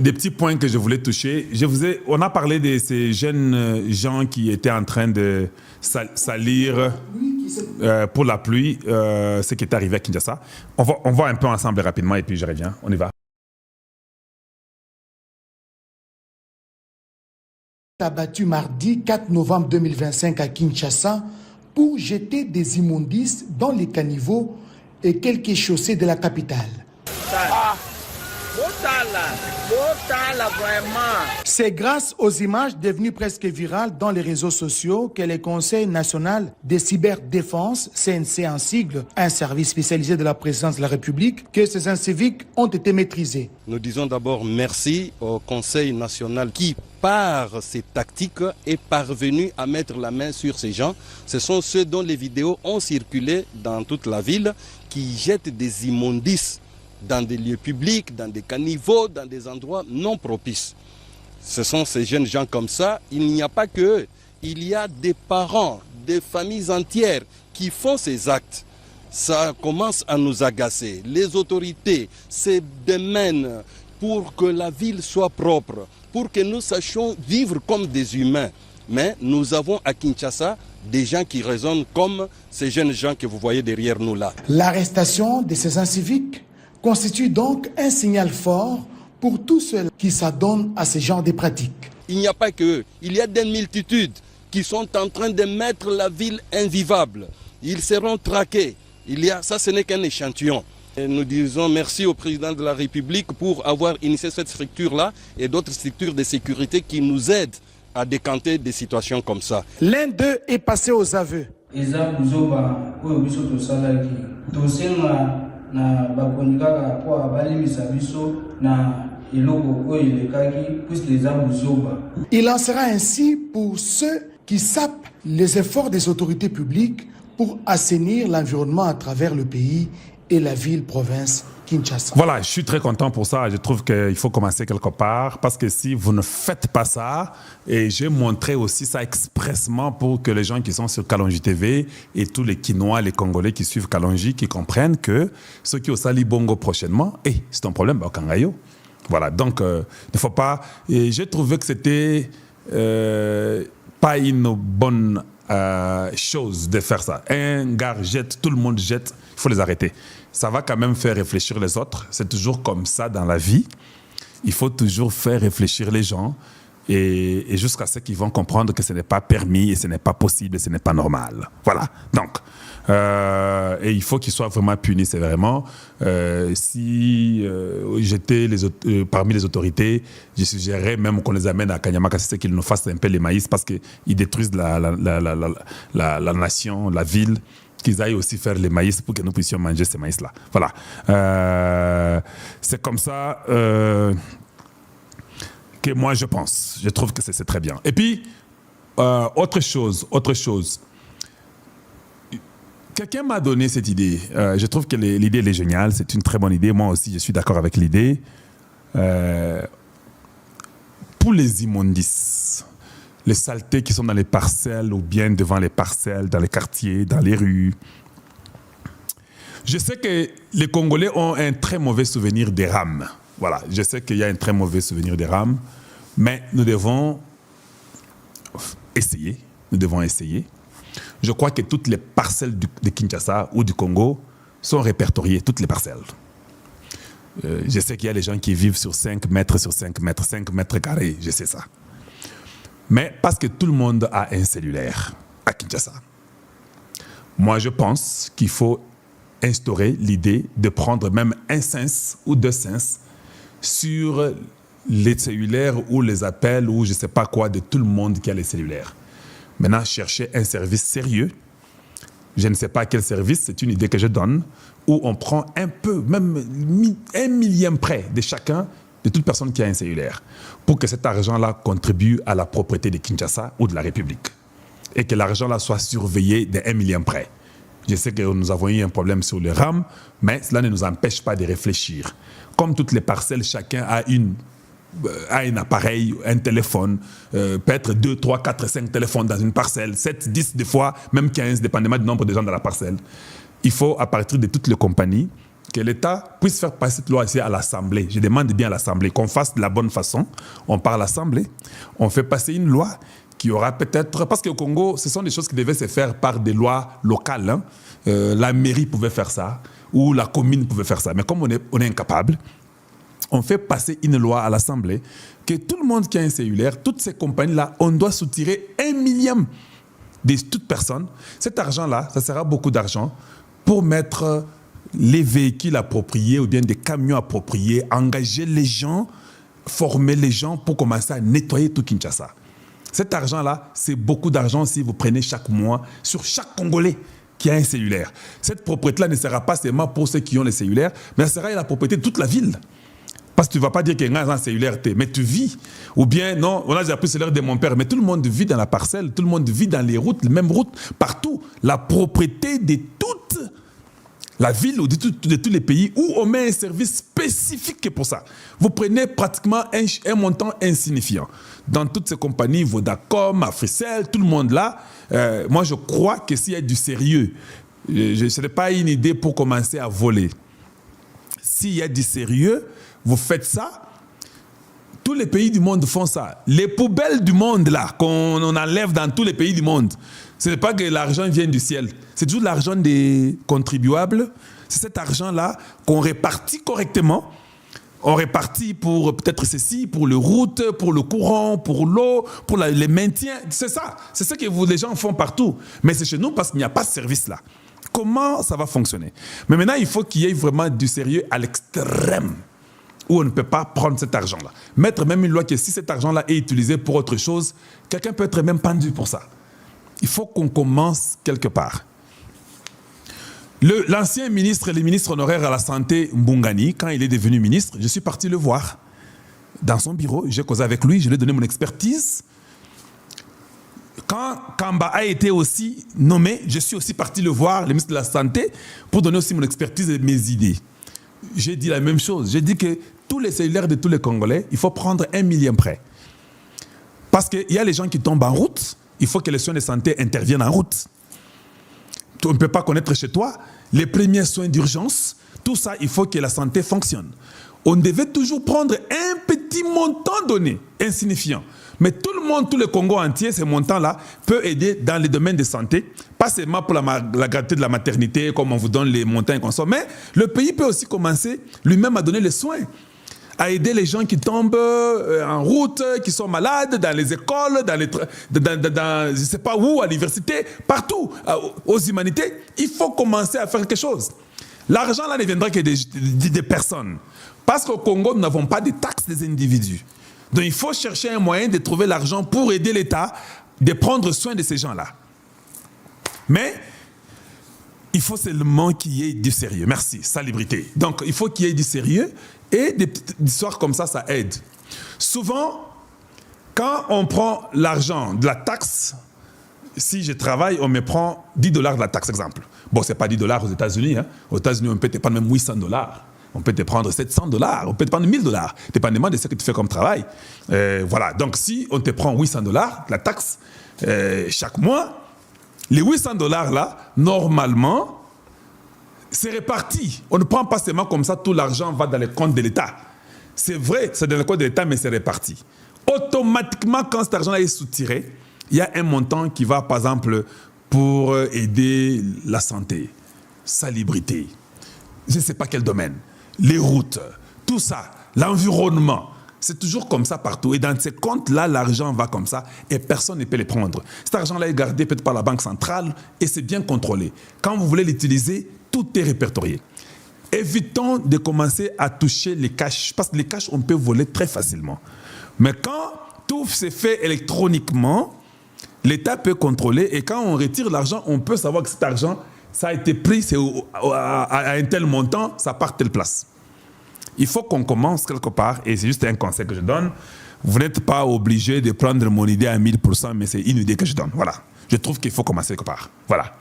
des petits points que je voulais toucher. On a parlé de ces jeunes gens qui étaient en train de salir pour la pluie, ce qui est arrivé à Kinshasa. On va un peu ensemble rapidement et puis je reviens. On y va. Abattu mardi 4 novembre 2025 à Kinshasa pour jeter des immondices dans les caniveaux et quelques chaussées de la capitale. C'est grâce aux images devenues presque virales dans les réseaux sociaux que le Conseil national de cyberdéfense, CNC en sigle, un service spécialisé de la présidence de la République, que ces inciviques ont été maîtrisés. Nous disons d'abord merci au Conseil national qui, par ses tactiques, est parvenu à mettre la main sur ces gens. Ce sont ceux dont les vidéos ont circulé dans toute la ville, qui jettent des immondices dans des lieux publics, dans des caniveaux, dans des endroits non propices. Ce sont ces jeunes gens comme ça. Il n'y a pas que eux. Il y a des parents, des familles entières qui font ces actes. Ça commence à nous agacer. Les autorités se démènent pour que la ville soit propre, pour que nous sachions vivre comme des humains. Mais nous avons à Kinshasa des gens qui raisonnent comme ces jeunes gens que vous voyez derrière nous là. L'arrestation de ces inciviques constitue donc un signal fort pour tous ceux qui s'adonnent à ce genre de pratiques. Il n'y a pas que eux. Il y a des multitudes qui sont en train de mettre la ville invivable. Ils seront traqués. Ça, ce n'est qu'un échantillon. Et nous disons merci au président de la République pour avoir initié cette structure-là et d'autres structures de sécurité qui nous aident à décanter des situations comme ça. L'un d'eux est passé aux aveux. Il en sera ainsi pour ceux qui sapent les efforts des autorités publiques pour assainir l'environnement à travers le pays et la ville-province Kinshasa. Voilà, je suis très content pour ça. Je trouve qu'il faut commencer quelque part parce que si vous ne faites pas ça, et j'ai montré aussi ça expressement pour que les gens qui sont sur Kalonji TV et tous les Kinois, les Congolais qui suivent Kalonji, qui comprennent que ceux qui ont sali Bongo prochainement, c'est un problème au Kangayo. Voilà, donc il ne faut pas... Et j'ai trouvé que c'était pas une bonne chose de faire ça. Un gars jette, tout le monde jette, il faut les arrêter. Ça va quand même faire réfléchir les autres. C'est toujours comme ça dans la vie. Il faut toujours faire réfléchir les gens et jusqu'à ce qu'ils vont comprendre que ce n'est pas permis et ce n'est pas possible et ce n'est pas normal. Voilà. Donc, et il faut qu'ils soient vraiment punis sévèrement. Si j'étais parmi les autorités, je suggérerais même qu'on les amène à Kanyamaka, c'est qu'ils nous fassent un peu les maïs parce qu'ils détruisent la nation, la ville. Qu'ils aillent aussi faire les maïs pour que nous puissions manger ces maïs-là. Voilà. C'est comme ça que moi je pense. Je trouve que c'est très bien. Et puis, autre chose. Quelqu'un m'a donné cette idée. Je trouve que l'idée elle est géniale. C'est une très bonne idée. Moi aussi, je suis d'accord avec l'idée. Pour les immondices, les saletés qui sont dans les parcelles ou bien devant les parcelles, dans les quartiers, dans les rues. Je sais que les Congolais ont un très mauvais souvenir des rames. Voilà, je sais qu'il y a un très mauvais souvenir des rames, mais nous devons essayer. Je crois que toutes les parcelles de Kinshasa ou du Congo sont répertoriées, toutes les parcelles. Je sais qu'il y a des gens qui vivent sur 5 mètres sur 5 mètres, 5 mètres carrés, je sais ça. Mais parce que tout le monde a un cellulaire à Kinshasa. Moi, je pense qu'il faut instaurer l'idée de prendre même un sens ou 2 sens sur les cellulaires ou les appels ou je ne sais pas quoi de tout le monde qui a les cellulaires. Maintenant, chercher un service sérieux, je ne sais pas quel service, c'est une idée que je donne, où on prend un peu, même 1 millième près de chacun, de toute personne qui a un cellulaire, pour que cet argent-là contribue à la propriété de Kinshasa ou de la République. Et que l'argent-là soit surveillé de 1 millième près. Je sais que nous avons eu un problème sur le RAM, mais cela ne nous empêche pas de réfléchir. Comme toutes les parcelles, chacun a un appareil, un téléphone, peut-être 2, 3, 4, 5 téléphones dans une parcelle, 7, 10 des fois, même 15, dépendamment du nombre de gens dans la parcelle. Il faut, à partir de toutes les compagnies, que l'État puisse faire passer cette loi ici à l'Assemblée. Je demande bien à l'Assemblée qu'on fasse de la bonne façon. On part à l'Assemblée, on fait passer une loi qui aura peut-être... Parce qu'au Congo, ce sont des choses qui devaient se faire par des lois locales. Hein. La mairie pouvait faire ça, ou la commune pouvait faire ça. Mais comme on est incapable, on fait passer une loi à l'Assemblée que tout le monde qui a un cellulaire, toutes ces compagnies-là, on doit soutirer 1 millième de toute personne. Cet argent-là, ça sera beaucoup d'argent pour mettre les véhicules appropriés ou bien des camions appropriés, engager les gens, former les gens pour commencer à nettoyer tout Kinshasa. Cet argent-là, c'est beaucoup d'argent si vous prenez chaque mois sur chaque Congolais qui a un cellulaire. Cette propriété-là ne sera pas seulement pour ceux qui ont les cellulaires, mais elle sera la propriété de toute la ville. Parce que tu ne vas pas dire qu'il y a un cellulaire, mais tu vis. Ou bien, non, on a déjà pris le cellulaire de mon père, mais tout le monde vit dans la parcelle, tout le monde vit dans les routes, les mêmes routes, partout. La propriété de toute la ville ou de tous les pays où on met un service spécifique pour ça. Vous prenez pratiquement un montant insignifiant. Dans toutes ces compagnies, Vodacom, Africell, tout le monde là, moi je crois que s'il y a du sérieux, ce n'est pas une idée pour commencer à voler. S'il y a du sérieux, vous faites ça. Tous les pays du monde font ça. Les poubelles du monde là, qu'on enlève dans tous les pays du monde, ce n'est pas que l'argent vient du ciel. C'est toujours l'argent des contribuables. C'est cet argent-là qu'on répartit correctement. On répartit pour peut-être ceci, pour les routes, pour le courant, pour l'eau, pour les maintiens. C'est ça. C'est ce que les gens font partout. Mais c'est chez nous parce qu'il n'y a pas ce service-là. Comment ça va fonctionner? Mais maintenant, il faut qu'il y ait vraiment du sérieux à l'extrême, où on ne peut pas prendre cet argent-là. Mettre même une loi que si cet argent-là est utilisé pour autre chose, quelqu'un peut être même pendu pour ça. Il faut qu'on commence quelque part. L'ancien ministre, le ministre honoraire à la santé, Mbungani, quand il est devenu ministre, je suis parti le voir dans son bureau. J'ai causé avec lui, je lui ai donné mon expertise. Quand Kamba a été aussi nommé, je suis aussi parti le voir, le ministre de la Santé, pour donner aussi mon expertise et mes idées. J'ai dit la même chose. J'ai dit que tous les cellulaires de tous les Congolais, il faut prendre 1 millième prêt. Parce qu'il y a les gens qui tombent en route, il faut que les soins de santé interviennent en route. On ne peut pas connaître chez toi les premiers soins d'urgence. Tout ça, il faut que la santé fonctionne. On devait toujours prendre un petit montant donné, insignifiant. Mais tout le monde, tout le Congo entier, ces montants-là, peut aider dans les domaines de santé. Pas seulement pour la gratuité de la maternité, comme on vous donne les montants qu'on sort, mais le pays peut aussi commencer lui-même à donner les soins, à aider les gens qui tombent en route, qui sont malades, dans les écoles, dans je ne sais pas où, à l'université, partout, aux humanités. Il faut commencer à faire quelque chose. L'argent là ne viendra que des personnes. Parce qu'au Congo, nous n'avons pas de taxes des individus. Donc il faut chercher un moyen de trouver l'argent pour aider l'État de prendre soin de ces gens-là. Mais il faut seulement qu'il y ait du sérieux. Merci, salubrité. Donc il faut qu'il y ait du sérieux et des petites histoires comme ça, ça aide. Souvent, quand on prend l'argent de la taxe, si je travaille, on me prend $10 de la taxe, exemple. Bon, ce n'est pas $10 aux États-Unis. Hein. Aux États-Unis, on peut te prendre même $800. On peut te prendre $700, on peut te prendre $1000, dépendamment de ce que tu fais comme travail. Voilà, donc si on te prend $800, la taxe, chaque mois, les $800 là, normalement, c'est réparti. On ne prend pas seulement comme ça, tout l'argent va dans les comptes de l'État. C'est vrai, c'est dans les comptes de l'État, mais c'est réparti. Automatiquement, quand cet argent-là est soutiré, il y a un montant qui va, par exemple, pour aider la santé, salubrité, je ne sais pas quel domaine, les routes, tout ça, l'environnement. C'est toujours comme ça partout. Et dans ces comptes-là, l'argent va comme ça et personne ne peut les prendre. Cet argent-là est gardé peut-être par la Banque centrale et c'est bien contrôlé. Quand vous voulez l'utiliser, tout est répertorié. Évitons de commencer à toucher les cash, parce que les cash, on peut voler très facilement. Mais quand tout se fait électroniquement, l'État peut contrôler et quand on retire l'argent, on peut savoir que cet argent, ça a été pris à un tel montant, ça part telle place. Il faut qu'on commence quelque part, et c'est juste un conseil que je donne. Vous n'êtes pas obligé de prendre mon idée à 1000%, mais c'est une idée que je donne. Voilà. Je trouve qu'il faut commencer quelque part. Voilà.